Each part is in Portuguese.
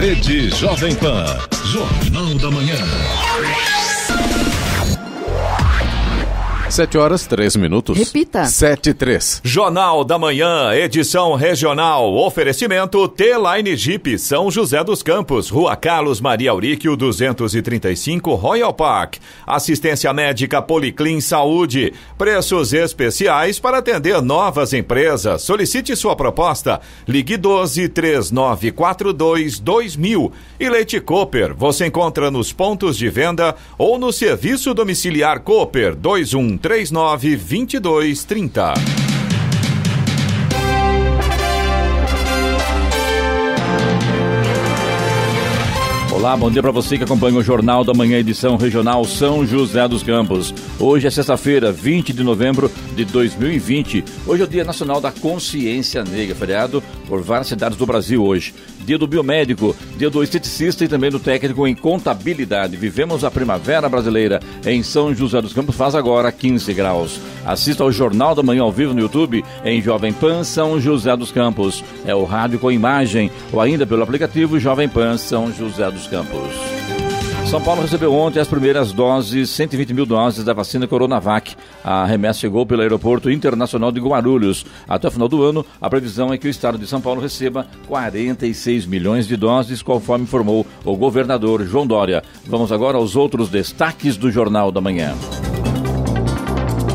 Rede Jovem Pan. Jornal da Manhã. 7h03. Repita. 7h03. Jornal da Manhã, edição regional. Oferecimento T-Line Jeep, São José dos Campos, Rua Carlos Maria Auríquio, 235, Royal Park. Assistência médica Policlin Saúde. Preços especiais para atender novas empresas. Solicite sua proposta. Ligue 12-3942-2000. E Leite Cooper, você encontra nos pontos de venda ou no serviço domiciliar Cooper 2139-2230. Olá, bom dia para você que acompanha o Jornal da Manhã, edição regional São José dos Campos. Hoje é sexta-feira, 20 de novembro de 2020. Hoje é o Dia Nacional da Consciência Negra, feriado por várias cidades do Brasil hoje. Dia do biomédico, dia do esteticista e também do técnico em contabilidade. Vivemos a primavera brasileira em São José dos Campos, faz agora 15 graus. Assista ao Jornal da Manhã ao vivo no YouTube em Jovem Pan São José dos Campos. É o rádio com imagem ou ainda pelo aplicativo Jovem Pan São José dos Campos. São Paulo recebeu ontem as primeiras doses, 120 mil doses da vacina Coronavac. A remessa chegou pelo Aeroporto Internacional de Guarulhos. Até o final do ano, a previsão é que o estado de São Paulo receba 46 milhões de doses, conforme informou o governador João Dória. Vamos agora aos outros destaques do Jornal da Manhã.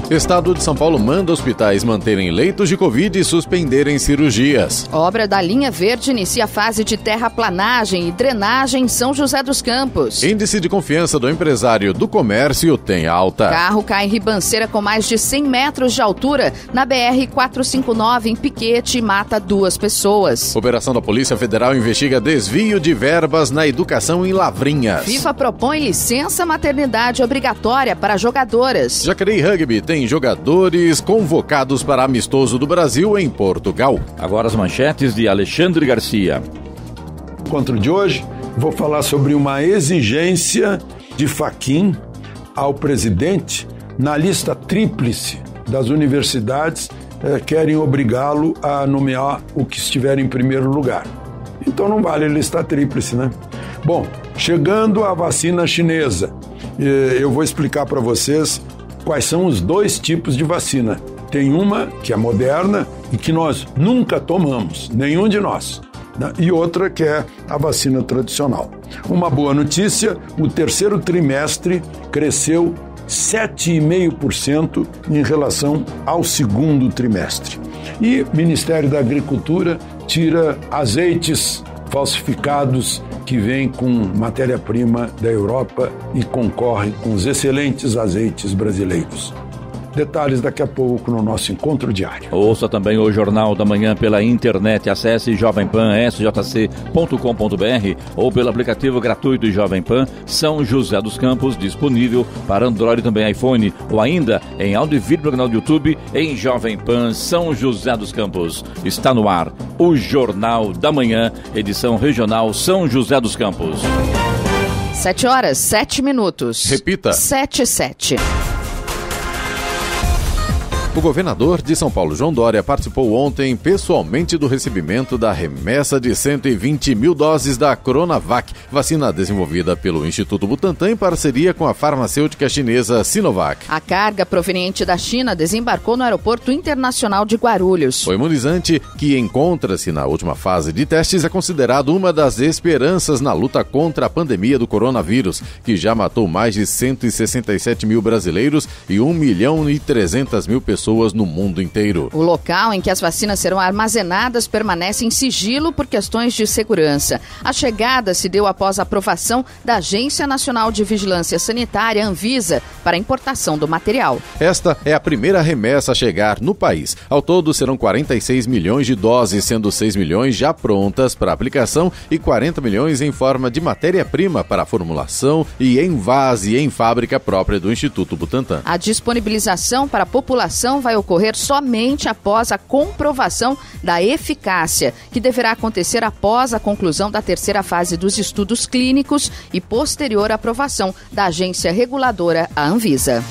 Estado de São Paulo manda hospitais manterem leitos de Covid e suspenderem cirurgias. Obra da linha verde inicia a fase de terraplanagem e drenagem em São José dos Campos. Índice de confiança do empresário do comércio tem alta. Carro cai em ribanceira com mais de 100 metros de altura na BR-459 em Piquete e mata 2 pessoas. Operação da Polícia Federal investiga desvio de verbas na educação em Lavrinhas. FIFA propõe licença maternidade obrigatória para jogadoras. Jacareí Rugby tem jogadores convocados para amistoso do Brasil em Portugal. Agora as manchetes de Alexandre Garcia. No encontro de hoje, vou falar sobre uma exigência de Fachin ao presidente na lista tríplice das universidades, querem obrigá-lo a nomear o que estiver em primeiro lugar. Então não vale lista tríplice, né? Bom, chegando à vacina chinesa, eu vou explicar para vocês quais são os 2 tipos de vacina. Tem uma que é moderna e que nós nunca tomamos, nenhum de nós, né? E outra que é a vacina tradicional. Uma boa notícia, o terceiro trimestre cresceu 7,5% em relação ao segundo trimestre. E o Ministério da Agricultura tira azeites falsificados que vêm com matéria-prima da Europa e concorre com os excelentes azeites brasileiros. Detalhes daqui a pouco no nosso encontro diário. Ouça também o Jornal da Manhã pela internet. Acesse jovempan.sjc.com.br ou pelo aplicativo gratuito Jovem Pan São José dos Campos, disponível para Android e também iPhone, ou ainda em áudio e vídeo no canal do YouTube em Jovem Pan São José dos Campos. Está no ar o Jornal da Manhã, edição regional São José dos Campos. 7h07. Repita. 7h07. O governador de São Paulo, João Dória, participou ontem pessoalmente do recebimento da remessa de 120 mil doses da Coronavac, vacina desenvolvida pelo Instituto Butantan em parceria com a farmacêutica chinesa Sinovac. A carga proveniente da China desembarcou no Aeroporto Internacional de Guarulhos. O imunizante, que encontra-se na última fase de testes, é considerado uma das esperanças na luta contra a pandemia do coronavírus, que já matou mais de 167 mil brasileiros e 1.300.000 pessoas no mundo inteiro. O local em que as vacinas serão armazenadas permanece em sigilo por questões de segurança. A chegada se deu após a aprovação da Agência Nacional de Vigilância Sanitária, Anvisa, para a importação do material. Esta é a primeira remessa a chegar no país. Ao todo serão 46 milhões de doses, sendo 6 milhões já prontas para aplicação e 40 milhões em forma de matéria-prima para formulação e envase em fábrica própria do Instituto Butantan. A disponibilização para a população vai ocorrer somente após a comprovação da eficácia, que deverá acontecer após a conclusão da terceira fase dos estudos clínicos e posterior aprovação da agência reguladora, a Anvisa.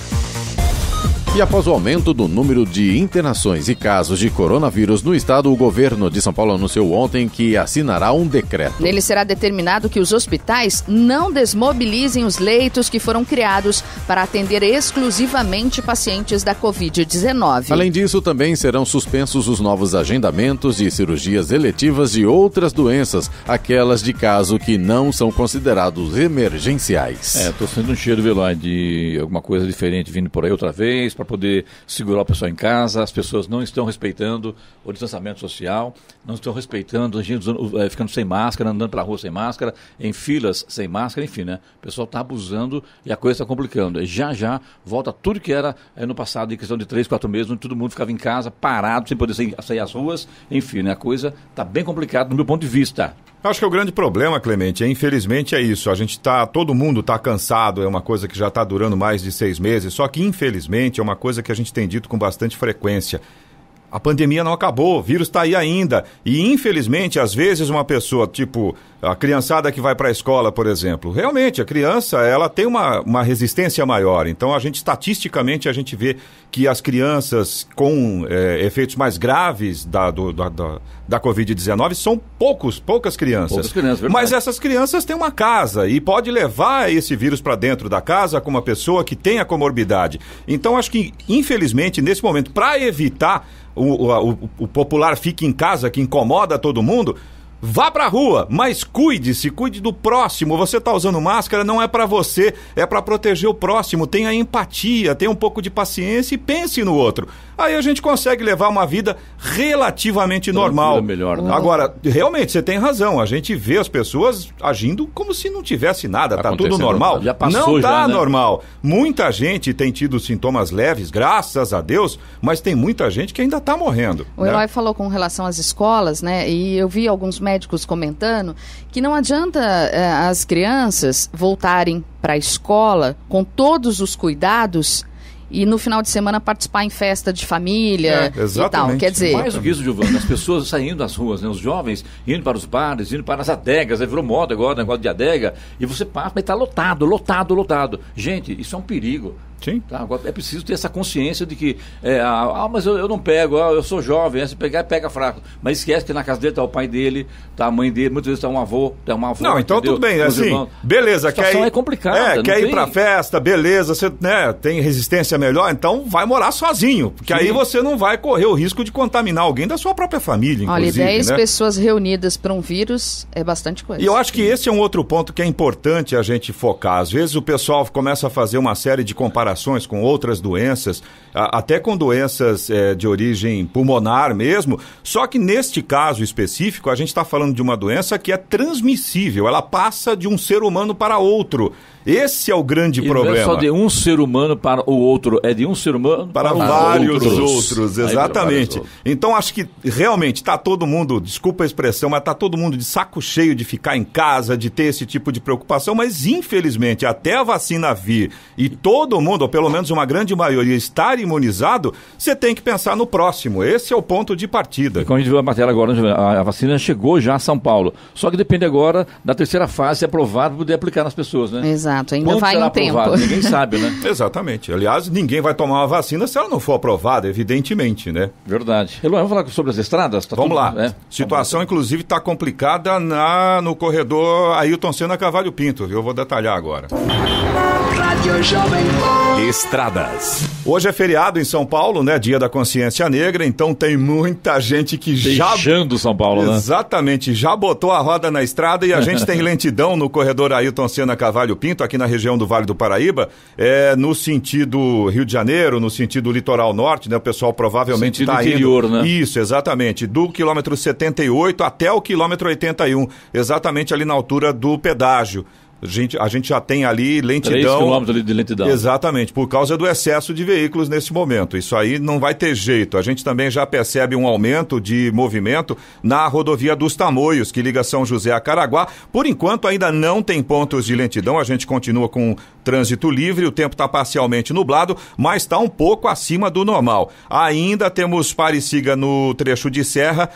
E após o aumento do número de internações e casos de coronavírus no estado, o governo de São Paulo anunciou ontem que assinará um decreto. Nele será determinado que os hospitais não desmobilizem os leitos que foram criados para atender exclusivamente pacientes da Covid-19. Além disso, também serão suspensos os novos agendamentos de cirurgias eletivas de outras doenças, aquelas de caso que não são considerados emergenciais. Tô sentindo um cheiro, Veloy, de alguma coisa diferente vindo por aí outra vez, para poder segurar o pessoal em casa. As pessoas não estão respeitando o distanciamento social, não estão respeitando a gente ficando sem máscara, andando para a rua sem máscara, em filas sem máscara, enfim, né? O pessoal está abusando e a coisa está complicando. Já volta tudo que era no passado, em questão de 3, 4 meses, onde todo mundo ficava em casa, parado, sem poder sair às ruas, enfim, né? A coisa está bem complicada do meu ponto de vista. Acho que o grande problema, Clemente, infelizmente é isso. Todo mundo está cansado, é uma coisa que já está durando mais de 6 meses, só que infelizmente é uma coisa que a gente tem dito com bastante frequência. A pandemia não acabou, o vírus está aí ainda. E, infelizmente, às vezes uma pessoa, tipo a criançada que vai para a escola, por exemplo, realmente a criança ela tem uma resistência maior. Então, estatisticamente, a gente vê que as crianças com efeitos mais graves da Covid-19 são poucas crianças. Poucas crianças, verdade. Mas essas crianças têm uma casa e pode levar esse vírus para dentro da casa com uma pessoa que tem a comorbidade. Então, acho que, infelizmente, nesse momento, para evitar o popular fique em casa, que incomoda todo mundo, vá pra rua, mas cuide do próximo. Você está usando máscara, não é para você, é para proteger o próximo. Tenha empatia, tenha um pouco de paciência e pense no outro. Aí a gente consegue levar uma vida relativamente normal. Melhor, né? Agora, realmente, você tem razão. A gente vê as pessoas agindo como se não tivesse nada. Tá tudo normal. Já passou, não tá né? normal. Muita gente tem tido sintomas leves, graças a Deus, mas tem muita gente que ainda está morrendo. O Eloy falou com relação às escolas, né? E eu vi alguns médicos comentando que não adianta as crianças voltarem para a escola com todos os cuidados e no final de semana participar em festa de família e tal. Quer dizer... Mais do que isso, Giovana, as pessoas saindo das ruas, né? Os jovens indo para os bares, indo para as adegas, virou moda agora, negócio de adega, e você passa, mas está lotado. Gente, isso é um perigo. Sim. Tá? Agora é preciso ter essa consciência de que mas eu não pego, eu sou jovem, se pegar, pega fraco. Mas esquece que na casa dele está o pai dele, está a mãe dele, muitas vezes está um avô, está uma avó. Não, então entendeu? tudo bem, assim, beleza. A situação é complicada. Quer ir pra festa, beleza, você tem resistência melhor, então vai morar sozinho, porque aí você não vai correr o risco de contaminar alguém da sua própria família, inclusive. Olha, 10 pessoas reunidas para um vírus é bastante coisa. E eu acho que esse é um outro ponto que é importante a gente focar. Às vezes o pessoal começa a fazer uma série de comparações com outras doenças, até com doenças de origem pulmonar mesmo, só que neste caso específico a gente está falando de uma doença que é transmissível, ela passa de um ser humano para outro. Esse é o grande problema. Não é só de um ser humano para o outro, é de um ser humano para vários outros, exatamente. Então acho que realmente está todo mundo, desculpa a expressão, mas está todo mundo de saco cheio de ficar em casa, de ter esse tipo de preocupação, mas infelizmente até a vacina vir e todo mundo, ou pelo menos uma grande maioria, estar imunizado, você tem que pensar no próximo. Esse é o ponto de partida. Como a gente viu a matéria agora, a vacina chegou já a São Paulo, só que depende agora da terceira fase, se é aprovado, poder aplicar nas pessoas, né? Exato, ainda Quando vai um tempo. Ninguém sabe, né? Exatamente. Aliás, ninguém vai tomar uma vacina se ela não for aprovada, evidentemente, né? Verdade. Eloy, vamos falar sobre as estradas? Vamos lá. Situação, inclusive, está complicada no corredor Ailton Senna Cavalho Pinto, viu? Eu vou detalhar agora. Estradas. Hoje é feriado em São Paulo, né? Dia da Consciência Negra, então tem muita gente que deixando São Paulo, né? Exatamente, já botou a roda na estrada e a gente tem lentidão no corredor Ailton Senna Cavalho Pinto, aqui na região do Vale do Paraíba, no sentido Rio de Janeiro, no sentido litoral norte, né? O pessoal provavelmente está indo... interior, né? Isso, exatamente, do quilômetro 78 até o quilômetro 81, exatamente ali na altura do pedágio. A gente já tem ali lentidão. 3 quilômetros ali de lentidão. Exatamente, por causa do excesso de veículos nesse momento. Isso aí não vai ter jeito. A gente também já percebe um aumento de movimento na rodovia dos Tamoios, que liga São José a Caraguá. Por enquanto ainda não tem pontos de lentidão, a gente continua com trânsito livre, o tempo está parcialmente nublado, mas está um pouco acima do normal. Ainda temos pare e siga no trecho de serra,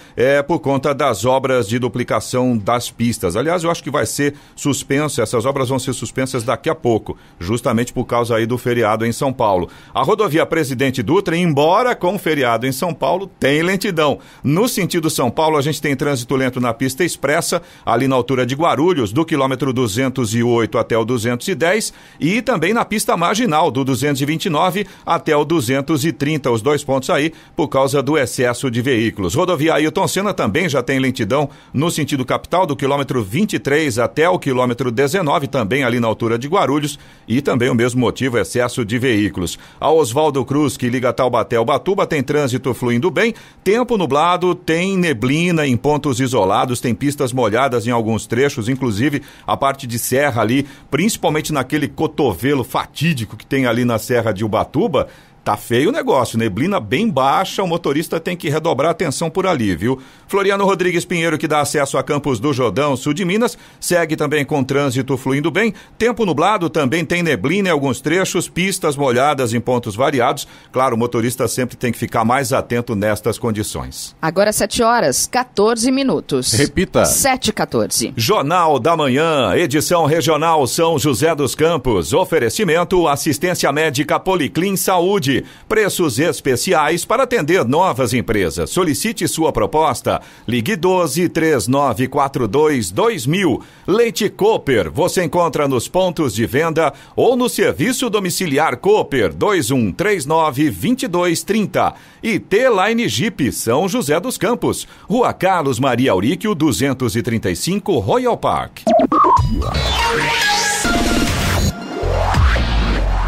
por conta das obras de duplicação das pistas. Aliás, eu acho que vai ser suspenso essa Essas obras vão ser suspensas daqui a pouco, justamente por causa aí do feriado em São Paulo. A rodovia Presidente Dutra, embora com feriado em São Paulo, tem lentidão. No sentido São Paulo, a gente tem trânsito lento na pista expressa, ali na altura de Guarulhos, do quilômetro 208 até o 210, e também na pista marginal, do 229 até o 230, os 2 pontos aí, por causa do excesso de veículos. Rodovia Ailton Senna também já tem lentidão no sentido capital, do quilômetro 23 até o quilômetro 19, também ali na altura de Guarulhos, e também o mesmo motivo, excesso de veículos. A Oswaldo Cruz, que liga Taubaté ao Batuba, tem trânsito fluindo bem, tempo nublado, tem neblina em pontos isolados, tem pistas molhadas em alguns trechos, inclusive a parte de serra ali, principalmente naquele cotovelo fatídico que tem ali na Serra de Ubatuba. Tá feio o negócio, neblina bem baixa, o motorista tem que redobrar a atenção por ali, viu? Floriano Rodrigues Pinheiro, que dá acesso a Campos do Jordão, sul de Minas, segue também com trânsito fluindo bem, tempo nublado, também tem neblina em alguns trechos, pistas molhadas em pontos variados. Claro, o motorista sempre tem que ficar mais atento nestas condições. Agora 7h14. Repita. 7h14. Jornal da Manhã, edição regional São José dos Campos. Oferecimento assistência médica Policlin Saúde. Preços especiais para atender novas empresas. Solicite sua proposta. Ligue 12-3942-2000. Leite Cooper. Você encontra nos pontos de venda ou no serviço domiciliar Cooper 2139-2230. E T-Line Jeep São José dos Campos. Rua Carlos Maria Auríquio 235 Royal Park.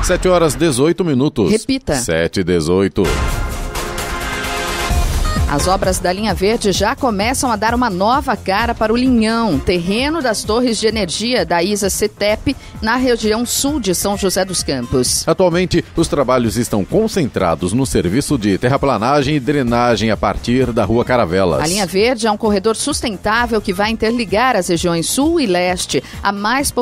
7h18. Repita. 7h18. As obras da linha verde já começam a dar uma nova cara para o Linhão, terreno das torres de energia da ISA-CETEP, na região sul de São José dos Campos. Atualmente, os trabalhos estão concentrados no serviço de terraplanagem e drenagem a partir da Rua Caravelas. A linha verde é um corredor sustentável que vai interligar as regiões sul e leste, as mais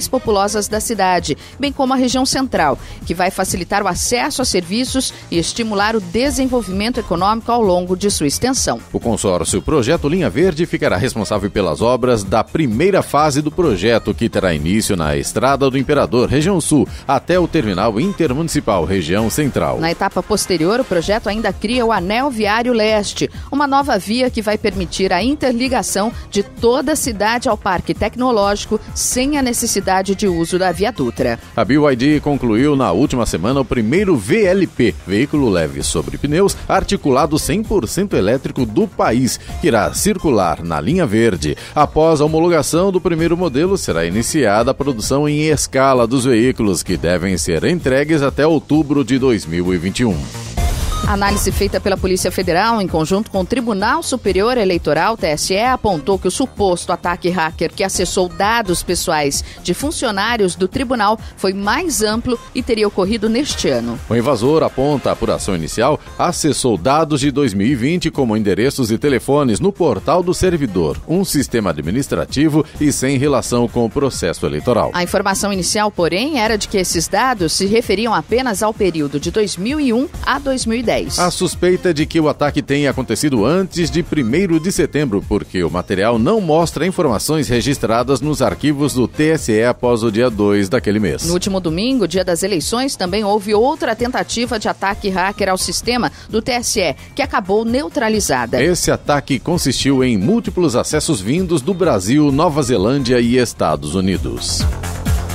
populosas da cidade, bem como a região central, que vai facilitar o acesso a serviços e estimular o desenvolvimento econômico ao longo de sua extensão. O consórcio Projeto Linha Verde ficará responsável pelas obras da primeira fase do projeto, que terá início na Estrada do Imperador, região sul, até o terminal intermunicipal, região central. Na etapa posterior, o projeto ainda cria o Anel Viário Leste, uma nova via que vai permitir a interligação de toda a cidade ao Parque Tecnológico, sem a necessidade de uso da Via Dutra. A BYD concluiu na última semana o primeiro VLP, veículo leve sobre pneus, articulado 100% elétrico do país, que irá circular na linha verde. Após a homologação do primeiro modelo, será iniciada a produção em escala dos veículos, que devem ser entregues até outubro de 2021. A análise feita pela Polícia Federal, em conjunto com o Tribunal Superior Eleitoral, TSE, apontou que o suposto ataque hacker que acessou dados pessoais de funcionários do tribunal foi mais amplo e teria ocorrido neste ano. O invasor, aponta a apuração inicial, acessou dados de 2020 como endereços e telefones no portal do servidor, um sistema administrativo e sem relação com o processo eleitoral. A informação inicial, porém, era de que esses dados se referiam apenas ao período de 2001 a 2010. A suspeita é de que o ataque tenha acontecido antes de 1º de setembro, porque o material não mostra informações registradas nos arquivos do TSE após o dia 2 daquele mês. No último domingo, dia das eleições, também houve outra tentativa de ataque hacker ao sistema do TSE, que acabou neutralizada. Esse ataque consistiu em múltiplos acessos vindos do Brasil, Nova Zelândia e Estados Unidos.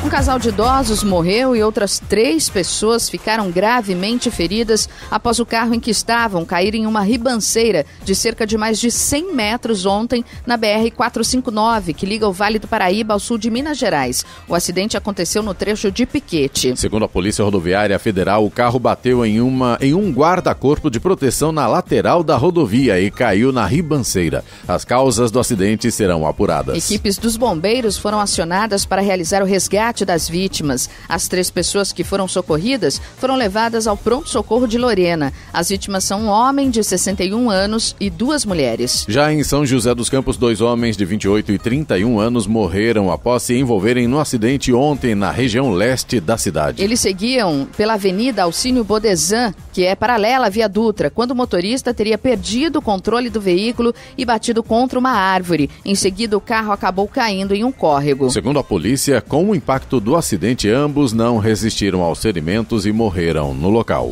Um casal de idosos morreu e outras 3 pessoas ficaram gravemente feridas após o carro em que estavam cair em uma ribanceira de cerca de mais de 100 metros ontem na BR-459, que liga o Vale do Paraíba ao sul de Minas Gerais. O acidente aconteceu no trecho de Piquete. Segundo a Polícia Rodoviária Federal, o carro bateu em um guarda-corpo de proteção na lateral da rodovia e caiu na ribanceira. As causas do acidente serão apuradas. Equipes dos bombeiros foram acionadas para realizar o resgate resgate das vítimas. As 3 pessoas que foram socorridas foram levadas ao pronto-socorro de Lorena. As vítimas são um homem de 61 anos e 2 mulheres. Já em São José dos Campos, 2 homens de 28 e 31 anos morreram após se envolverem no acidente ontem na região leste da cidade. Eles seguiam pela Avenida Alcínio Bodezan, que é paralela à Via Dutra, quando o motorista teria perdido o controle do veículo e batido contra uma árvore. Em seguida, o carro acabou caindo em um córrego. Segundo a polícia, com o impacto do acidente, ambos não resistiram aos ferimentos e morreram no local.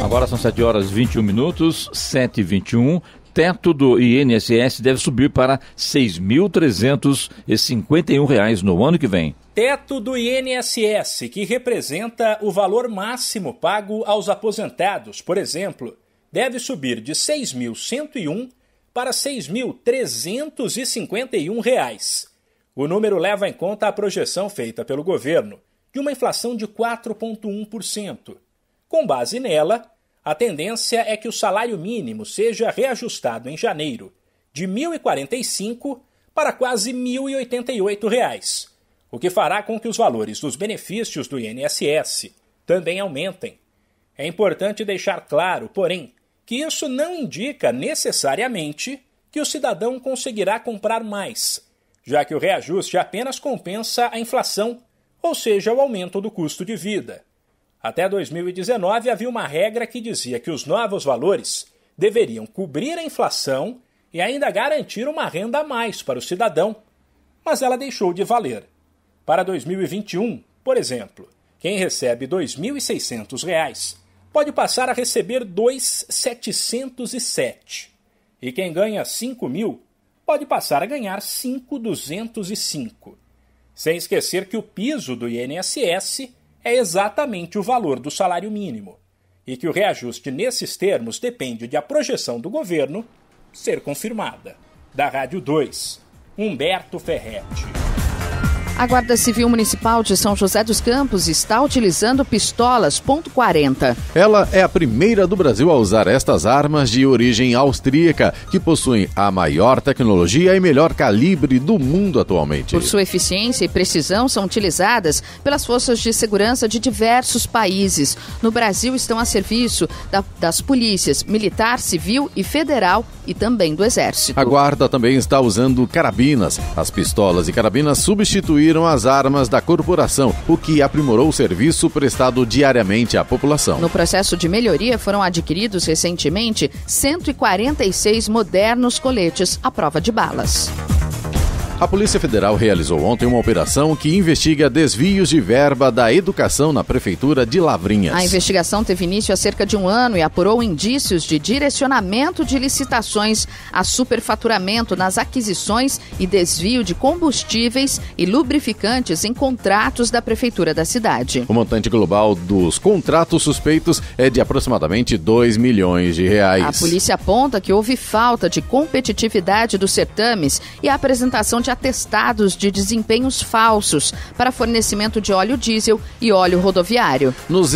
Agora são 7h21, 7h21. Teto do INSS deve subir para R$ 6.351 no ano que vem. Teto do INSS, que representa o valor máximo pago aos aposentados, por exemplo, deve subir de R$ 6.101 para R$ 6.351. O número leva em conta a projeção feita pelo governo de uma inflação de 4,1%. Com base nela, a tendência é que o salário mínimo seja reajustado em janeiro de R$ 1.045 para quase R$ 1.088, o que fará com que os valores dos benefícios do INSS também aumentem. É importante deixar claro, porém, que isso não indica necessariamente que o cidadão conseguirá comprar mais, já que o reajuste apenas compensa a inflação, ou seja, o aumento do custo de vida. Até 2019 havia uma regra que dizia que os novos valores deveriam cobrir a inflação e ainda garantir uma renda a mais para o cidadão, mas ela deixou de valer. Para 2021, por exemplo, quem recebe R$ 2.600 pode passar a receber R$ 2.707. E quem ganha R$ 5.000 pode passar a ganhar R$ 5.205. Sem esquecer que o piso do INSS é exatamente o valor do salário mínimo e que o reajuste nesses termos depende de a projeção do governo ser confirmada. Da Rádio 2, Humberto Ferretti. A Guarda Civil Municipal de São José dos Campos está utilizando pistolas .40. Ela é a primeira do Brasil a usar estas armas de origem austríaca, que possuem a maior tecnologia e melhor calibre do mundo atualmente. Por sua eficiência e precisão, são utilizadas pelas forças de segurança de diversos países. No Brasil estão a serviço das polícias militar, civil e federal e também do Exército. A Guarda também está usando carabinas. As pistolas e carabinas substituíram as armas da corporação, o que aprimorou o serviço prestado diariamente à população. No processo de melhoria, foram adquiridos recentemente 146 modernos coletes à prova de balas. A Polícia Federal realizou ontem uma operação que investiga desvios de verba da educação na Prefeitura de Lavrinhas. A investigação teve início há cerca de um ano e apurou indícios de direcionamento de licitações a superfaturamento nas aquisições e desvio de combustíveis e lubrificantes em contratos da Prefeitura da cidade. O montante global dos contratos suspeitos é de aproximadamente R$2 milhões. A polícia aponta que houve falta de competitividade dos certames e a apresentação de atestados de desempenhos falsos para fornecimento de óleo diesel e óleo rodoviário. Nos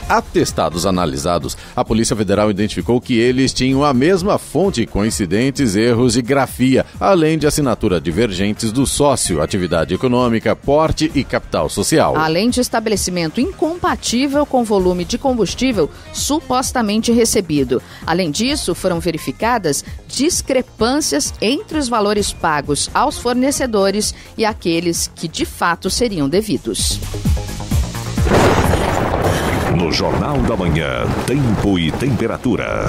atestados analisados, a Polícia Federal identificou que eles tinham a mesma fonte, coincidentes erros de grafia, além de assinatura divergentes do sócio, atividade econômica, porte e capital social. Além de estabelecimento incompatível com volume de combustível supostamente recebido. Além disso, foram verificadas discrepâncias entre os valores pagos aos fornecedores e aqueles que de fato seriam devidos. No Jornal da Manhã, tempo e temperatura.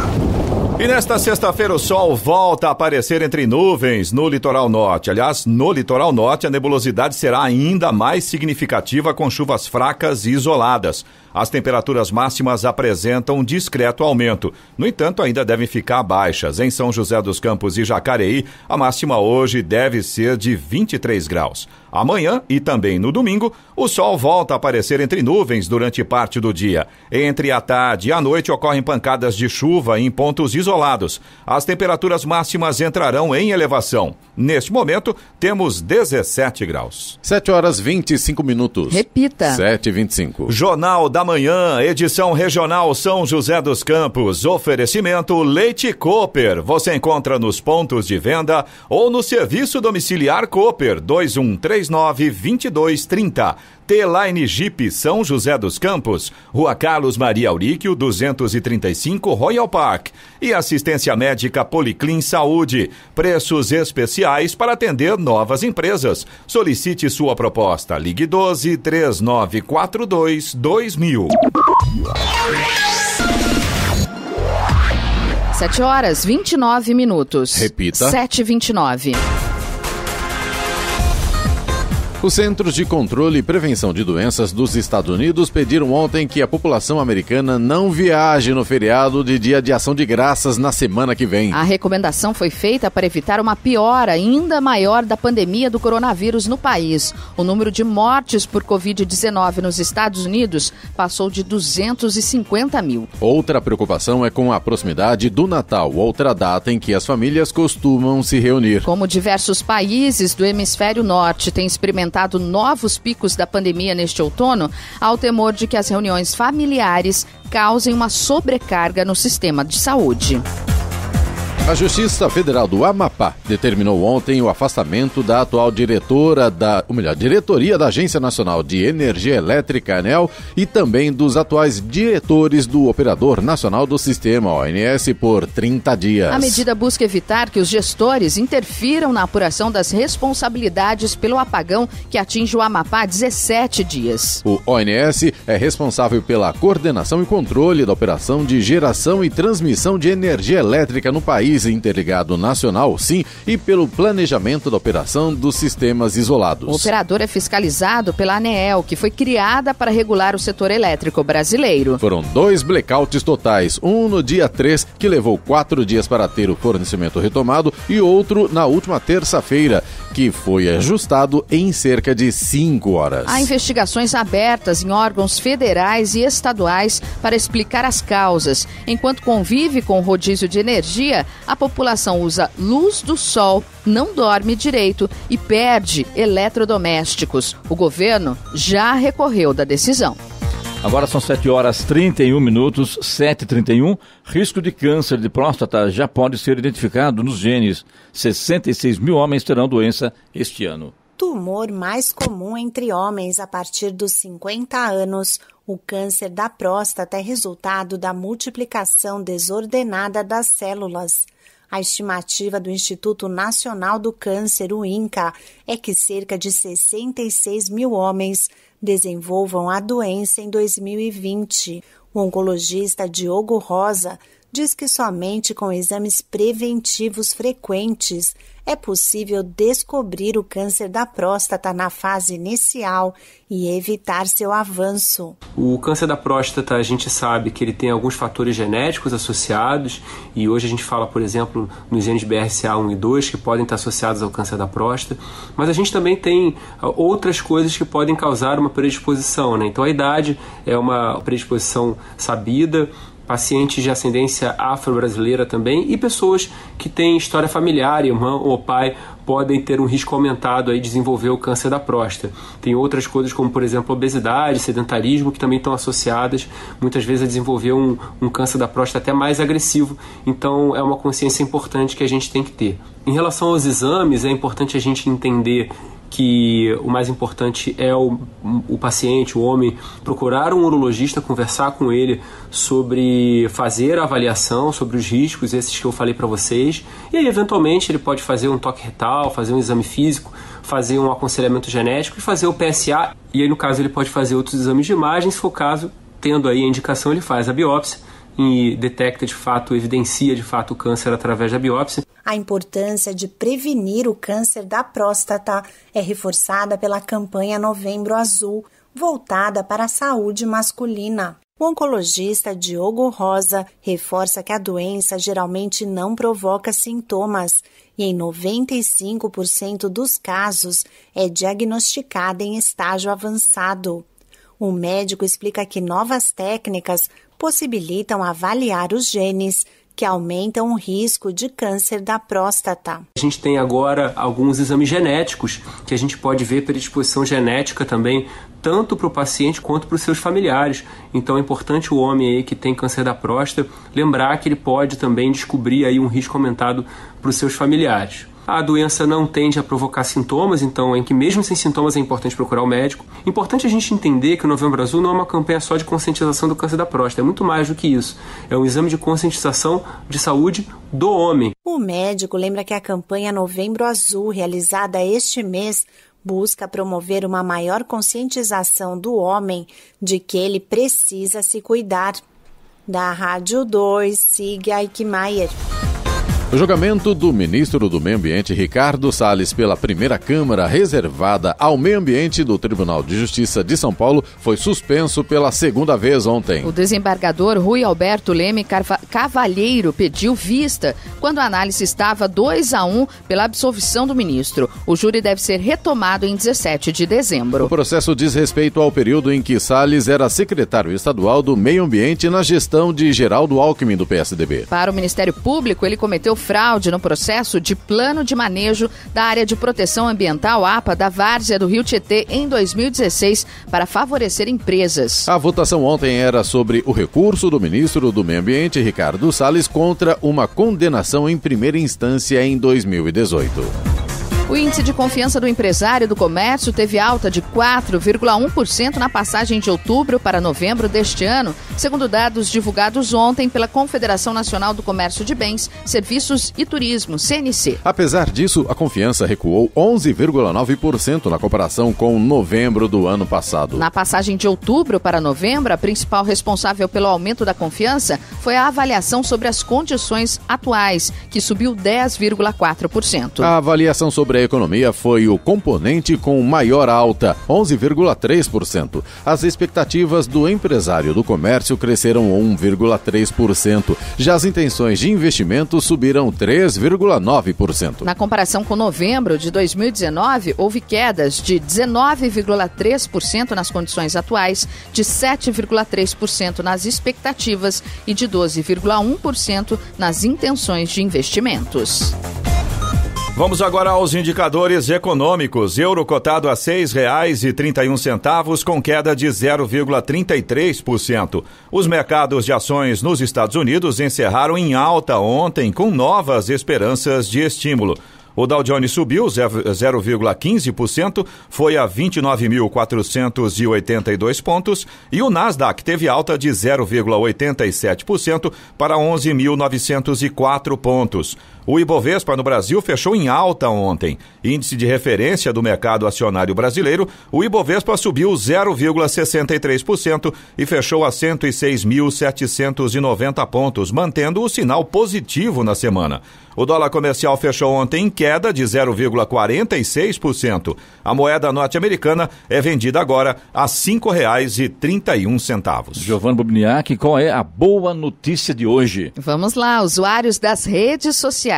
E nesta sexta-feira o sol volta a aparecer entre nuvens no litoral norte. Aliás, no litoral norte a nebulosidade será ainda mais significativa com chuvas fracas e isoladas. As temperaturas máximas apresentam um discreto aumento. No entanto, ainda devem ficar baixas. Em São José dos Campos e Jacareí, a máxima hoje deve ser de 23 graus. Amanhã e também no domingo, o sol volta a aparecer entre nuvens durante parte do dia. Entre a tarde e a noite ocorrem pancadas de chuva em pontos isolados. As temperaturas máximas entrarão em elevação. Neste momento, temos 17 graus. 7h25. Repita. 7h25. Jornal da da Manhã, edição regional São José dos Campos. Oferecimento Leite Cooper. Você encontra nos pontos de venda ou no serviço domiciliar Cooper 2139-2230. T-Line Jeep São José dos Campos, Rua Carlos Maria Auríquio, 235, Royal Park. E assistência médica Policlin Saúde. Preços especiais para atender novas empresas. Solicite sua proposta. Ligue 12-3942-2000. 7h29. Repita. 7h29. Os Centros de Controle e Prevenção de Doenças dos Estados Unidos pediram ontem que a população americana não viaje no feriado de Dia de Ação de Graças na semana que vem. A recomendação foi feita para evitar uma piora ainda maior da pandemia do coronavírus no país. O número de mortes por Covid-19 nos Estados Unidos passou de 250 mil. Outra preocupação é com a proximidade do Natal, outra data em que as famílias costumam se reunir. Como diversos países do hemisfério norte têm experimentado novos picos da pandemia neste outono, há o temor de que as reuniões familiares causem uma sobrecarga no sistema de saúde. A Justiça Federal do Amapá determinou ontem o afastamento da atual diretoria da Agência Nacional de Energia Elétrica, ANEEL, e também dos atuais diretores do Operador Nacional do Sistema, ONS, por 30 dias. A medida busca evitar que os gestores interfiram na apuração das responsabilidades pelo apagão que atinge o Amapá há 17 dias. O ONS é responsável pela coordenação e controle da operação de geração e transmissão de energia elétrica no país interligado nacional, sim, e pelo planejamento da operação dos sistemas isolados. O operador é fiscalizado pela ANEEL, que foi criada para regular o setor elétrico brasileiro. Foram 2 blackouts totais, um no dia 3, que levou 4 dias para ter o fornecimento retomado, e outro na última terça-feira, que foi ajustado em cerca de 5 horas. Há investigações abertas em órgãos federais e estaduais para explicar as causas. Enquanto convive com o rodízio de energia, a população usa luz do sol, não dorme direito e perde eletrodomésticos. O governo já recorreu da decisão. Agora são 7h31, 7h31. Risco de câncer de próstata já pode ser identificado nos genes. 66 mil homens terão doença este ano. Tumor mais comum entre homens a partir dos 50 anos. O câncer da próstata é resultado da multiplicação desordenada das células. A estimativa do Instituto Nacional do Câncer, o INCA, é que cerca de 66 mil homens desenvolvam a doença em 2020. O oncologista Diogo Rosa diz que somente com exames preventivos frequentes é possível descobrir o câncer da próstata na fase inicial e evitar seu avanço. O câncer da próstata, a gente sabe que ele tem alguns fatores genéticos associados e hoje a gente fala, por exemplo, nos genes BRCA1 e 2 que podem estar associados ao câncer da próstata, mas a gente também tem outras coisas que podem causar uma predisposição, né? Então a idade é uma predisposição sabida, pacientes de ascendência afro-brasileira também e pessoas que têm história familiar, irmão ou pai, podem ter um risco aumentado aí de desenvolver o câncer da próstata. Tem outras coisas como, por exemplo, obesidade, sedentarismo, que também estão associadas muitas vezes a desenvolver um câncer da próstata até mais agressivo. Então é uma consciência importante que a gente tem que ter. Em relação aos exames, é importante a gente entender que o mais importante é o paciente, o homem, procurar um urologista, conversar com ele sobre fazer a avaliação, sobre os riscos, esses que eu falei para vocês, e aí eventualmente ele pode fazer um toque retal, fazer um exame físico, fazer um aconselhamento genético e fazer o PSA, e aí no caso ele pode fazer outros exames de imagem, se for o caso, tendo aí a indicação, ele faz a biópsia e detecta de fato, evidencia de fato o câncer através da biópsia. A importância de prevenir o câncer da próstata é reforçada pela campanha Novembro Azul, voltada para a saúde masculina. O oncologista Diogo Rosa reforça que a doença geralmente não provoca sintomas e em 95% dos casos é diagnosticada em estágio avançado. O médico explica que novas técnicas possibilitam avaliar os genes que aumentam o risco de câncer da próstata. A gente tem agora alguns exames genéticos que a gente pode ver predisposição genética também, tanto para o paciente quanto para os seus familiares. Então é importante o homem aí que tem câncer da próstata lembrar que ele pode também descobrir aí um risco aumentado para os seus familiares. A doença não tende a provocar sintomas, então é que mesmo sem sintomas é importante procurar o médico. Importante a gente entender que o Novembro Azul não é uma campanha só de conscientização do câncer da próstata, é muito mais do que isso. É um exame de conscientização de saúde do homem. O médico lembra que a campanha Novembro Azul, realizada este mês, busca promover uma maior conscientização do homem de que ele precisa se cuidar. Da Rádio 2, siga Eichmeier. O julgamento do ministro do Meio Ambiente, Ricardo Salles, pela primeira Câmara reservada ao meio ambiente do Tribunal de Justiça de São Paulo foi suspenso pela segunda vez ontem. O desembargador Rui Alberto Leme Cavalheiro pediu vista quando a análise estava 2-1 pela absolvição do ministro. O júri deve ser retomado em 17 de dezembro. O processo diz respeito ao período em que Salles era secretário estadual do Meio Ambiente na gestão de Geraldo Alckmin, do PSDB. Para o Ministério Público, ele cometeu fraude no processo de plano de manejo da área de proteção ambiental APA da Várzea do Rio Tietê em 2016 para favorecer empresas. A votação ontem era sobre o recurso do ministro do Meio Ambiente, Ricardo Salles, contra uma condenação em primeira instância em 2018. O índice de confiança do empresário do comércio teve alta de 4,1% na passagem de outubro para novembro deste ano, segundo dados divulgados ontem pela Confederação Nacional do Comércio de Bens, Serviços e Turismo, CNC. Apesar disso, a confiança recuou 11,9% na comparação com novembro do ano passado. Na passagem de outubro para novembro, a principal responsável pelo aumento da confiança foi a avaliação sobre as condições atuais, que subiu 10,4%. A avaliação sobre a economia foi o componente com maior alta, 11,3%. As expectativas do empresário do comércio cresceram 1,3%. Já as intenções de investimento subiram 3,9%. Na comparação com novembro de 2019, houve quedas de 19,3% nas condições atuais, de 7,3% nas expectativas e de 12,1% nas intenções de investimentos. Vamos agora aos indicadores econômicos. Euro cotado a R$ 6,31, com queda de 0,33%. Os mercados de ações nos Estados Unidos encerraram em alta ontem, com novas esperanças de estímulo. O Dow Jones subiu 0,15%, foi a 29.482 pontos, e o Nasdaq teve alta de 0,87% para 11.904 pontos. O Ibovespa no Brasil fechou em alta ontem. Índice de referência do mercado acionário brasileiro, o Ibovespa subiu 0,63% e fechou a 106.790 pontos, mantendo o sinal positivo na semana. O dólar comercial fechou ontem em queda de 0,46%. A moeda norte-americana é vendida agora a R$ 5,31. Giovanni Bubniak, qual é a boa notícia de hoje? Vamos lá, usuários das redes sociais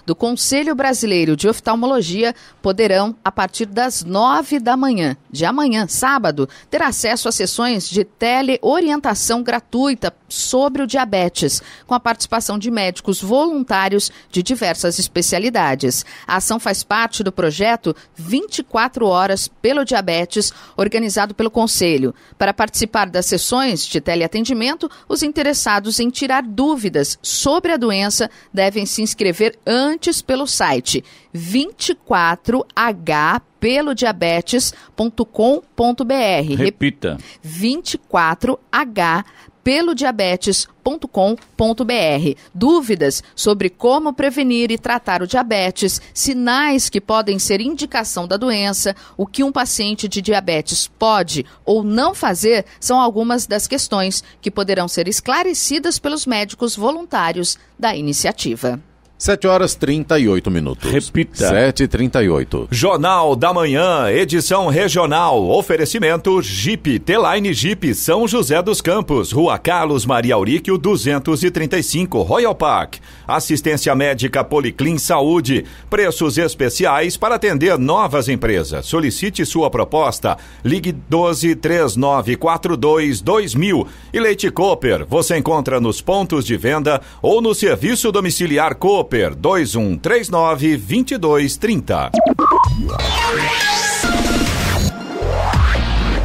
do Conselho Brasileiro de Oftalmologia poderão, a partir das 9 da manhã de amanhã, sábado, ter acesso a sessões de teleorientação gratuita sobre o diabetes, com a participação de médicos voluntários de diversas especialidades. A ação faz parte do projeto 24 Horas pelo Diabetes, organizado pelo Conselho. Para participar das sessões de teleatendimento, os interessados em tirar dúvidas sobre a doença devem se inscrever antes pelo site 24hpelodiabetes.com.br. Repita. 24hpelodiabetes.com.br. Dúvidas sobre como prevenir e tratar o diabetes, sinais que podem ser indicação da doença, o que um paciente de diabetes pode ou não fazer, são algumas das questões que poderão ser esclarecidas pelos médicos voluntários da iniciativa. 7h38. Repita. 7h38. Jornal da Manhã, edição regional. Oferecimento Jeep, T-Line Jeep, São José dos Campos, Rua Carlos Maria Auríquio, 235, Royal Park. Assistência médica Policlin Saúde. Preços especiais para atender novas empresas. Solicite sua proposta. Ligue 12-3942-2000. E Leite Cooper, você encontra nos pontos de venda ou no serviço domiciliar Cooper. 2139-2230.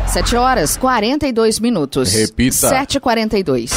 7h42. Repita. 7h42.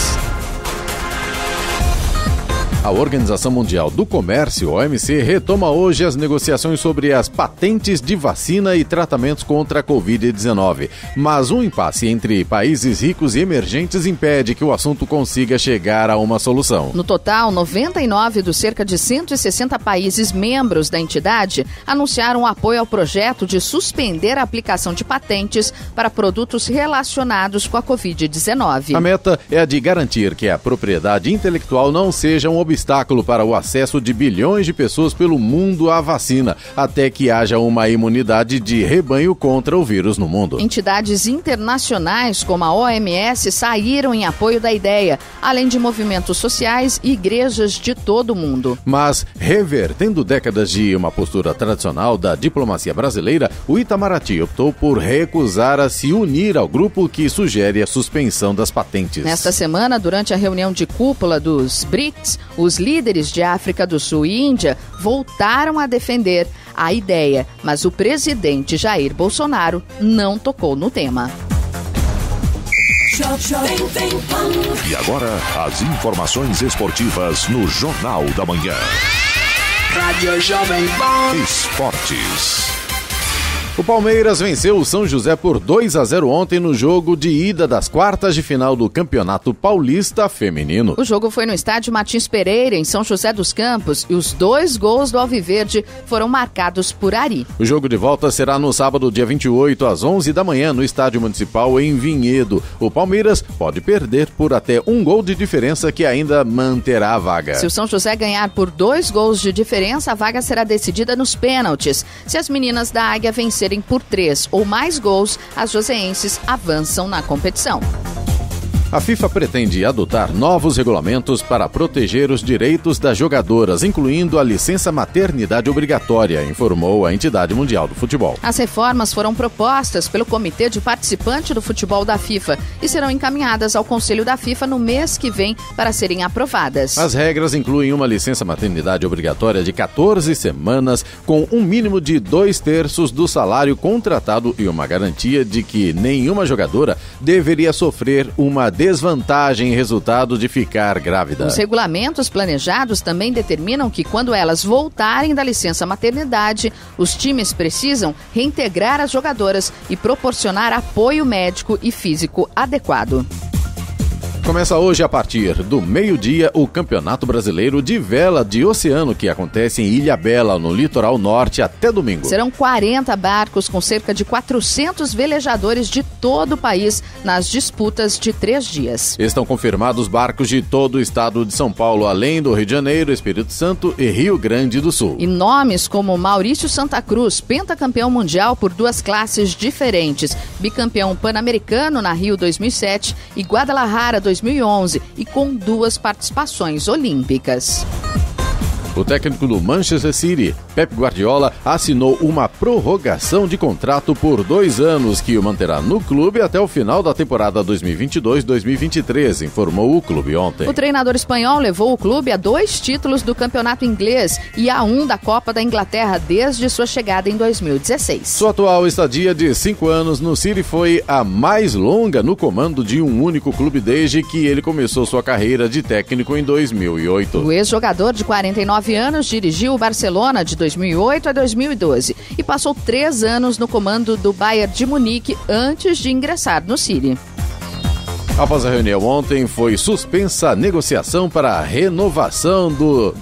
A Organização Mundial do Comércio, OMC, retoma hoje as negociações sobre as patentes de vacina e tratamentos contra a Covid-19. Mas um impasse entre países ricos e emergentes impede que o assunto consiga chegar a uma solução. No total, 99 dos cerca de 160 países membros da entidade anunciaram apoio ao projeto de suspender a aplicação de patentes para produtos relacionados com a Covid-19. A meta é a de garantir que a propriedade intelectual não seja um obstáculo para o acesso de bilhões de pessoas pelo mundo à vacina, até que haja uma imunidade de rebanho contra o vírus no mundo. Entidades internacionais como a OMS saíram em apoio da ideia, além de movimentos sociais e igrejas de todo o mundo. Mas, revertendo décadas de uma postura tradicional da diplomacia brasileira, o Itamaraty optou por recusar a se unir ao grupo que sugere a suspensão das patentes. Nesta semana, durante a reunião de cúpula dos BRICS, os líderes de África do Sul e Índia voltaram a defender a ideia, mas o presidente Jair Bolsonaro não tocou no tema. E agora, as informações esportivas no Jornal da Manhã. Rádio Jovem Pan. Esportes. O Palmeiras venceu o São José por 2-0 ontem no jogo de ida das quartas de final do Campeonato Paulista Feminino. O jogo foi no estádio Martins Pereira, em São José dos Campos, e os 2 gols do Alviverde foram marcados por Ari. O jogo de volta será no sábado, dia 28, às 11 da manhã, no Estádio Municipal em Vinhedo. O Palmeiras pode perder por até 1 gol de diferença, que ainda manterá a vaga. Se o São José ganhar por 2 gols de diferença, a vaga será decidida nos pênaltis. Se as meninas da Águia vencerem por 3 ou mais gols, as joseenses avançam na competição. A FIFA pretende adotar novos regulamentos para proteger os direitos das jogadoras, incluindo a licença maternidade obrigatória, informou a entidade mundial do futebol. As reformas foram propostas pelo Comitê de Participante do Futebol da FIFA e serão encaminhadas ao Conselho da FIFA no mês que vem para serem aprovadas. As regras incluem uma licença maternidade obrigatória de 14 semanas, com um mínimo de 2/3 do salário contratado e uma garantia de que nenhuma jogadora deveria sofrer uma desvantagem em resultado de ficar grávida. Os regulamentos planejados também determinam que, quando elas voltarem da licença maternidade, os times precisam reintegrar as jogadoras e proporcionar apoio médico e físico adequado. Começa hoje, a partir do meio-dia, o Campeonato Brasileiro de Vela de Oceano, que acontece em Ilhabela, no litoral norte, até domingo. Serão 40 barcos com cerca de 400 velejadores de todo o país nas disputas de 3 dias. Estão confirmados barcos de todo o estado de São Paulo, além do Rio de Janeiro, Espírito Santo e Rio Grande do Sul. E nomes como Maurício Santa Cruz, pentacampeão mundial por 2 classes diferentes, bicampeão pan-americano na Rio 2007 e Guadalajara 2011, e com 2 participações olímpicas. O técnico do Manchester City, Pep Guardiola, assinou uma prorrogação de contrato por 2 anos que o manterá no clube até o final da temporada 2022-2023, informou o clube ontem. O treinador espanhol levou o clube a 2 títulos do campeonato inglês e a 1 da Copa da Inglaterra desde sua chegada em 2016. Sua atual estadia de 5 anos no City foi a mais longa no comando de um único clube desde que ele começou sua carreira de técnico em 2008. O ex-jogador de 49 anos dirigiu o Barcelona de 2008 a 2012 e passou 3 anos no comando do Bayern de Munique antes de ingressar no City. Após a reunião ontem, foi suspensa a negociação para a renovação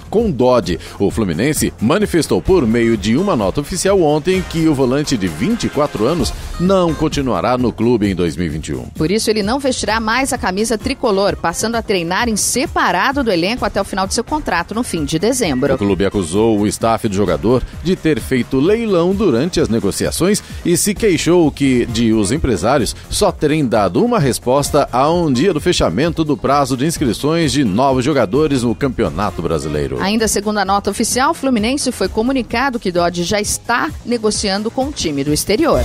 com Dodi. O Fluminense manifestou por meio de uma nota oficial ontem que o volante de 24 anos não continuará no clube em 2021. Por isso, ele não vestirá mais a camisa tricolor, passando a treinar em separado do elenco até o final de seu contrato no fim de dezembro. O clube acusou o staff do jogador de ter feito leilão durante as negociações e se queixou de os empresários só terem dado uma resposta a um dia do fechamento do prazo de inscrições de novos jogadores no Campeonato Brasileiro. Ainda segundo a nota oficial, o Fluminense foi comunicado que Dodi já está negociando com o time do exterior.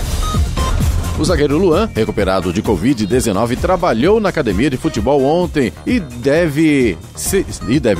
O zagueiro Luan, recuperado de Covid-19, trabalhou na academia de futebol ontem e deve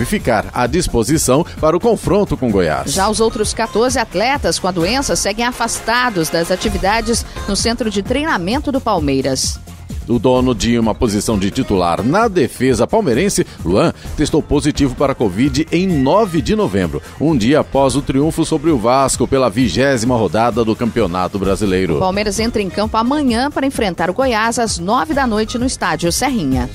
ficar à disposição para o confronto com Goiás. Já os outros 14 atletas com a doença seguem afastados das atividades no centro de treinamento do Palmeiras. O dono de uma posição de titular na defesa palmeirense, Luan, testou positivo para a Covid em 9 de novembro, um dia após o triunfo sobre o Vasco pela 20ª rodada do Campeonato Brasileiro. O Palmeiras entra em campo amanhã para enfrentar o Goiás às 9 da noite no estádio Serrinha.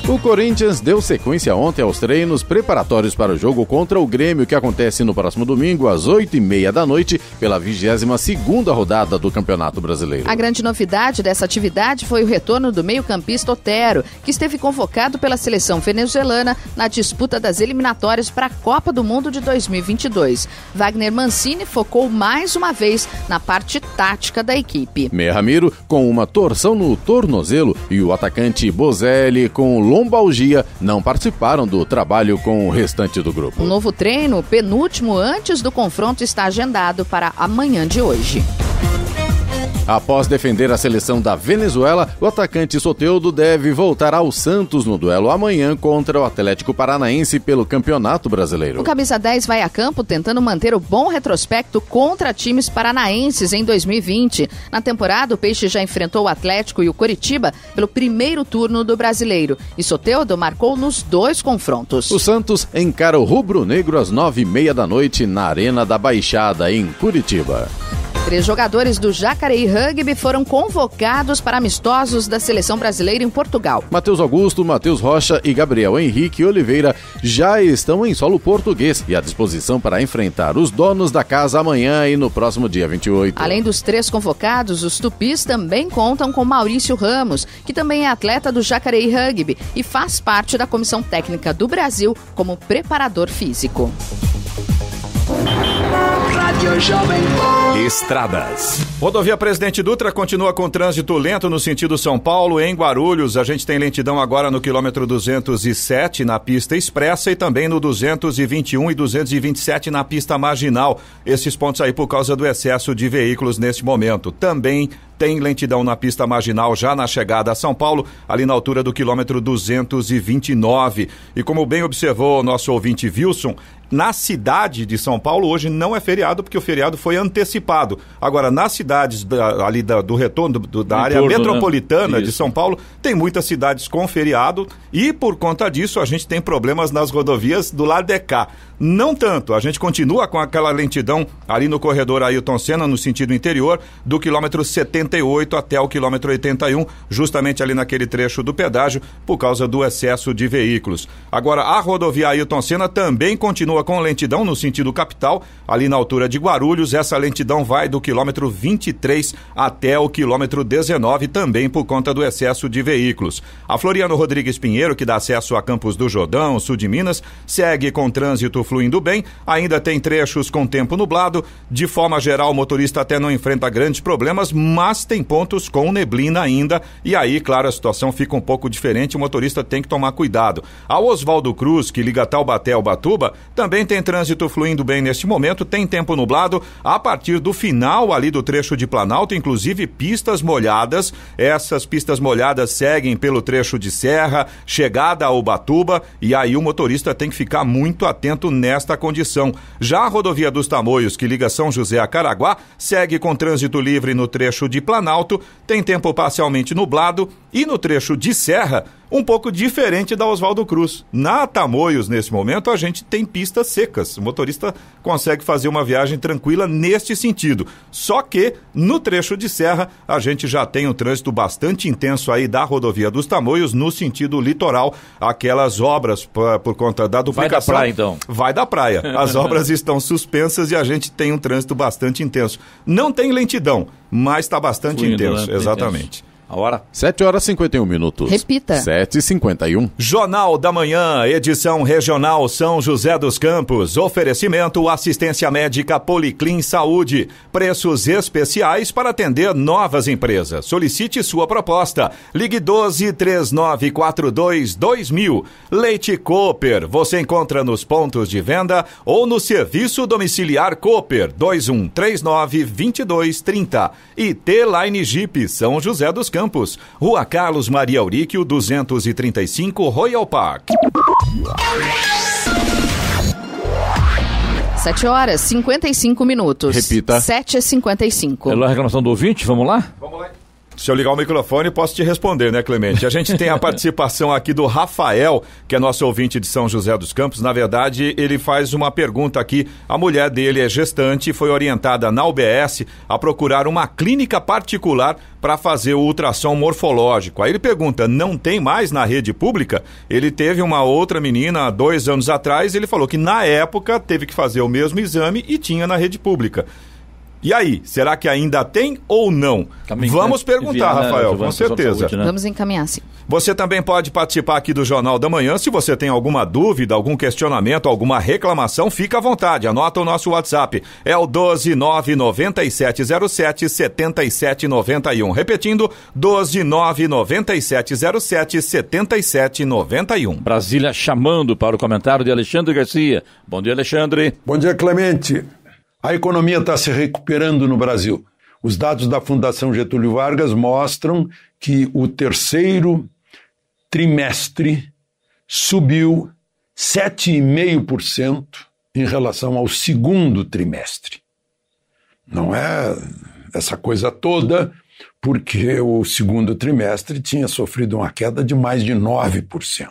O Corinthians deu sequência ontem aos treinos preparatórios para o jogo contra o Grêmio, que acontece no próximo domingo, às 8h30 da noite, pela 22ª rodada do Campeonato Brasileiro. A grande novidade dessa atividade foi o retorno do meio-campista Otero, que esteve convocado pela seleção venezuelana na disputa das eliminatórias para a Copa do Mundo de 2022. Wagner Mancini focou mais uma vez na parte tática da equipe. Meia Ramiro com uma torção no tornozelo e o atacante Bozelli com lombalgia não participaram do trabalho com o restante do grupo. Um novo treino, penúltimo antes do confronto, está agendado para amanhã de hoje. Após defender a seleção da Venezuela, o atacante Soteldo deve voltar ao Santos no duelo amanhã contra o Atlético Paranaense pelo Campeonato Brasileiro. O camisa 10 vai a campo tentando manter o bom retrospecto contra times paranaenses em 2020. Na temporada, o Peixe já enfrentou o Atlético e o Coritiba pelo primeiro turno do Brasileiro. E Soteldo marcou nos 2 confrontos. O Santos encara o rubro-negro às 9h30 da noite na Arena da Baixada, em Curitiba. 3 jogadores do Jacareí Rugby foram convocados para amistosos da seleção brasileira em Portugal. Matheus Augusto, Matheus Rocha e Gabriel Henrique Oliveira já estão em solo português e à disposição para enfrentar os donos da casa amanhã e no próximo dia 28. Além dos 3 convocados, os tupis também contam com Maurício Ramos, que também é atleta do Jacareí Rugby e faz parte da Comissão Técnica do Brasil como preparador físico. Rádio Jovem Pan. Estradas. Rodovia Presidente Dutra continua com trânsito lento no sentido São Paulo. Em Guarulhos, a gente tem lentidão agora no quilômetro 207 na pista expressa e também no 221 e 227 na pista marginal. Esses pontos aí por causa do excesso de veículos neste momento. Também tem lentidão na pista marginal já na chegada a São Paulo, ali na altura do quilômetro 229. E como bem observou o nosso ouvinte Wilson, na cidade de São Paulo hoje não é feriado porque o feriado foi antecipado. Agora, nas cidades ali do retorno da área metropolitana, né, de São Paulo, tem muitas cidades com feriado e por conta disso a gente tem problemas nas rodovias do lado de cá. Não tanto, a gente continua com aquela lentidão ali no corredor Ailton Senna, no sentido interior, do quilômetro 78 até o quilômetro 81, justamente ali naquele trecho do pedágio, por causa do excesso de veículos. Agora, a rodovia Ailton Senna também continua com lentidão no sentido capital, ali na altura de Guarulhos. Essa lentidão vai do quilômetro 23 até o quilômetro 19, também por conta do excesso de veículos. A Floriano Rodrigues Pinheiro, que dá acesso a Campos do Jordão, sul de Minas, segue com trânsito fluindo bem, ainda tem trechos com tempo nublado. De forma geral, o motorista até não enfrenta grandes problemas, mas tem pontos com neblina ainda, e aí, claro, a situação fica um pouco diferente, o motorista tem que tomar cuidado. A Oswaldo Cruz, que liga Taubaté ao Ubatuba, também tem trânsito fluindo bem neste momento, tem tempo nublado a partir do final ali do trecho de Planalto, inclusive pistas molhadas. Essas pistas molhadas seguem pelo trecho de Serra, chegada a Ubatuba, e aí o motorista tem que ficar muito atento nesta condição. Já a rodovia dos Tamoios, que liga São José a Caraguá, segue com trânsito livre no trecho de Planalto, tem tempo parcialmente nublado, e no trecho de Serra, um pouco diferente da Oswaldo Cruz. Na Tamoios, nesse momento, a gente tem pistas secas. O motorista consegue fazer uma viagem tranquila neste sentido. Só que, no trecho de serra, a gente já tem um trânsito bastante intenso aí da rodovia dos Tamoios, no sentido litoral, aquelas obras por conta da duplicação. Vai da praia, então. Vai da praia. As obras estão suspensas e a gente tem um trânsito bastante intenso. Não tem lentidão, mas está bastante intenso, exatamente. A hora? 7h51. Repita. 7h51. Jornal da Manhã, edição regional São José dos Campos. Oferecimento assistência médica Policlin Saúde. Preços especiais para atender novas empresas. Solicite sua proposta. Ligue 12-3942-2000. Leite Cooper. Você encontra nos pontos de venda ou no serviço domiciliar Cooper 2139-2230. E T-Line Jeep São José dos Campos, Rua Carlos Maria Auríquio, 235, Royal Park. 7h55. Repita. 7h55. É a reclamação do ouvinte, vamos lá? Vamos lá. Se eu ligar o microfone, posso te responder, né, Clemente? A gente tem a participação aqui do Rafael, que é nosso ouvinte de São José dos Campos. Na verdade, ele faz uma pergunta aqui. A mulher dele é gestante e foi orientada na UBS a procurar uma clínica particular para fazer o ultrassom morfológico. Aí ele pergunta, não tem mais na rede pública? Ele teve uma outra menina há 2 anos atrás, ele falou que na época teve que fazer o mesmo exame e tinha na rede pública. E aí, será que ainda tem ou não? Vamos perguntar, Rafael, com certeza. Saúde, né? Vamos encaminhar, sim. Você também pode participar aqui do Jornal da Manhã. Se você tem alguma dúvida, algum questionamento, alguma reclamação, fica à vontade. Anota o nosso WhatsApp. É o 12997077791. Repetindo, 12997077791. Brasília chamando para o comentário de Alexandre Garcia. Bom dia, Alexandre. Bom dia, Clemente. A economia está se recuperando no Brasil. Os dados da Fundação Getúlio Vargas mostram que o terceiro trimestre subiu 7,5% em relação ao segundo trimestre. Não é essa coisa toda, porque o segundo trimestre tinha sofrido uma queda de mais de 9%.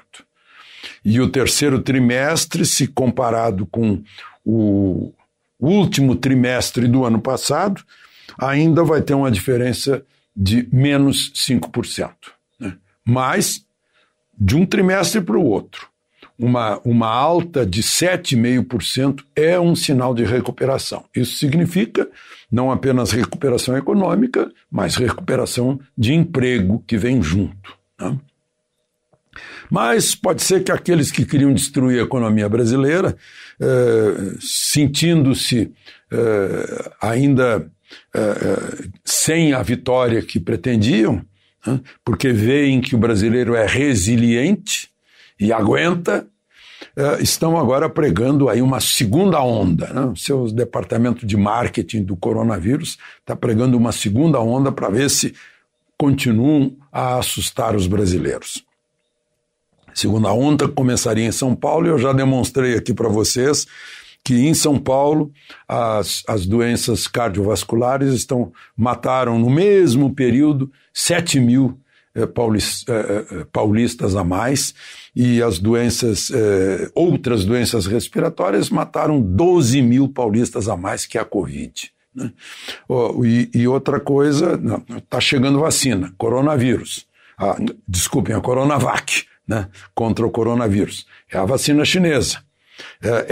E o terceiro trimestre, se comparado com o último trimestre do ano passado, ainda vai ter uma diferença de menos 5%. Né? Mas, de um trimestre para o outro, uma alta de 7,5% é um sinal de recuperação. Isso significa não apenas recuperação econômica, mas recuperação de emprego que vem junto. Né? Mas pode ser que aqueles que queriam destruir a economia brasileira, sentindo-se ainda sem a vitória que pretendiam, porque veem que o brasileiro é resiliente e aguenta, estão agora pregando aí uma segunda onda. Né? O seu departamento de marketing do coronavírus está pregando uma segunda onda para ver se continuam a assustar os brasileiros. Segunda onda começaria em São Paulo e eu já demonstrei aqui para vocês que em São Paulo as doenças cardiovasculares mataram no mesmo período 7 mil paulistas a mais e as outras doenças respiratórias mataram 12 mil paulistas a mais que a Covid. Né? E outra coisa, está chegando vacina, coronavírus, desculpem, a Coronavac. Né, contra o coronavírus. É a vacina chinesa.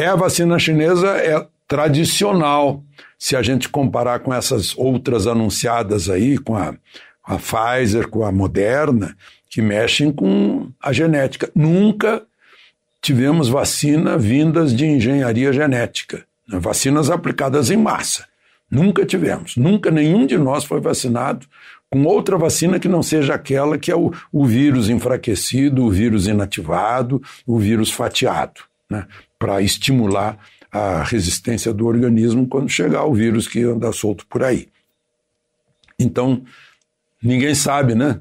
A vacina chinesa é tradicional, se a gente comparar com essas outras anunciadas aí, com a Pfizer, com a Moderna, que mexem com a genética. Nunca tivemos vacina vindas de engenharia genética, né, vacinas aplicadas em massa. Nunca tivemos. Nunca nenhum de nós foi vacinado com outra vacina que não seja aquela que é o vírus enfraquecido, o vírus inativado, o vírus fatiado, né, para estimular a resistência do organismo quando chegar o vírus que anda solto por aí. Então, ninguém sabe, né,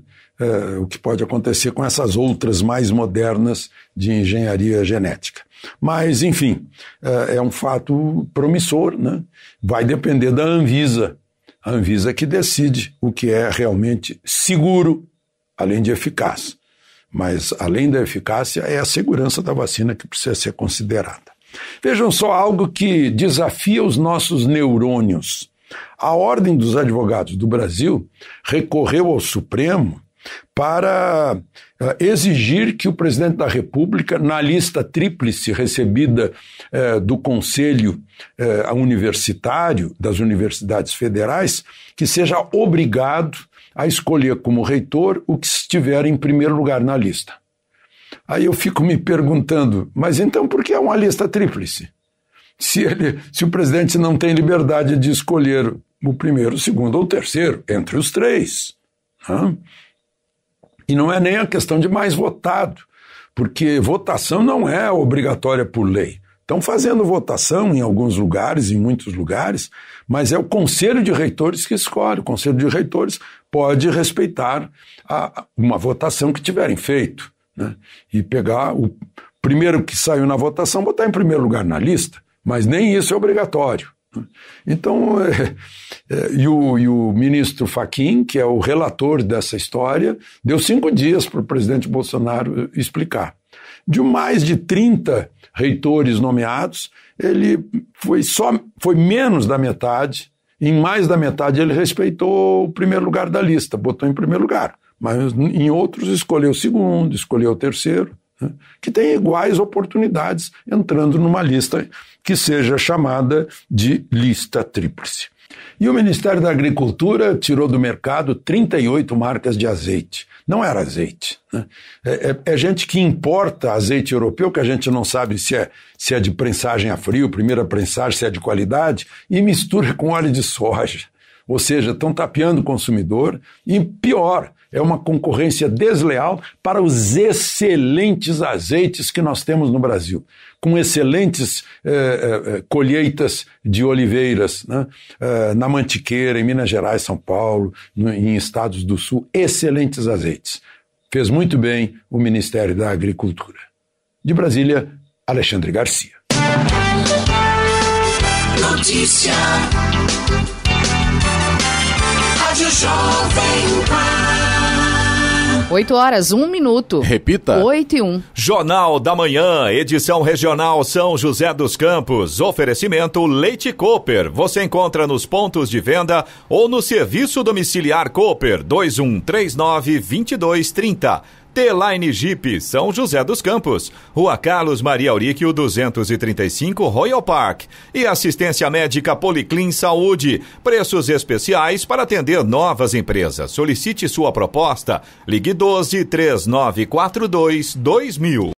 o que pode acontecer com essas outras mais modernas de engenharia genética. Mas, enfim, é um fato promissor, né? Vai depender da Anvisa. A Anvisa que decide o que é realmente seguro, além de eficaz. Mas, além da eficácia, é a segurança da vacina que precisa ser considerada. Vejam só algo que desafia os nossos neurônios. A Ordem dos Advogados do Brasil recorreu ao Supremo para exigir que o presidente da República, na lista tríplice recebida do Conselho Universitário das Universidades Federais, que seja obrigado a escolher como reitor o que estiver em primeiro lugar na lista. Aí eu fico me perguntando, mas então por que é uma lista tríplice? Se o presidente não tem liberdade de escolher o primeiro, o segundo ou o terceiro, entre os três. Né? E não é nem a questão de mais votado, porque votação não é obrigatória por lei. Estão fazendo votação em alguns lugares, em muitos lugares, mas é o Conselho de Reitores que escolhe. O Conselho de Reitores pode respeitar uma votação que tiverem feito, né? E pegar o primeiro que saiu na votação, botar em primeiro lugar na lista, mas nem isso é obrigatório. Então, e o ministro Fachin, que é o relator dessa história, deu 5 dias para o presidente Bolsonaro explicar. De mais de 30 reitores nomeados, ele foi menos da metade, em mais da metade ele respeitou o primeiro lugar da lista, botou em primeiro lugar, mas em outros escolheu o segundo, escolheu o terceiro, né, que tem iguais oportunidades entrando numa lista que seja chamada de lista tríplice. E o Ministério da Agricultura tirou do mercado 38 marcas de azeite. Não era azeite, né? É gente que importa azeite europeu, que a gente não sabe se é de prensagem a frio, primeira prensagem, se é de qualidade, e mistura com óleo de soja. Ou seja, estão tapeando o consumidor e, pior, é uma concorrência desleal para os excelentes azeites que nós temos no Brasil, com excelentes colheitas de oliveiras, né? Na Mantiqueira, em Minas Gerais, São Paulo, em estados do Sul, excelentes azeites. Fez muito bem o Ministério da Agricultura. De Brasília, Alexandre Garcia. Notícia. Rádio Jovem Pan. 8h01. Repita. 8h01. Jornal da Manhã, edição regional São José dos Campos. Oferecimento Leite Cooper. Você encontra nos pontos de venda ou no serviço domiciliar Cooper 2139-2230. T-Line Jeep, São José dos Campos, Rua Carlos Maria Auríquio, 235, Royal Park. E assistência médica Policlin Saúde, preços especiais para atender novas empresas. Solicite sua proposta, ligue 12 3942 2000.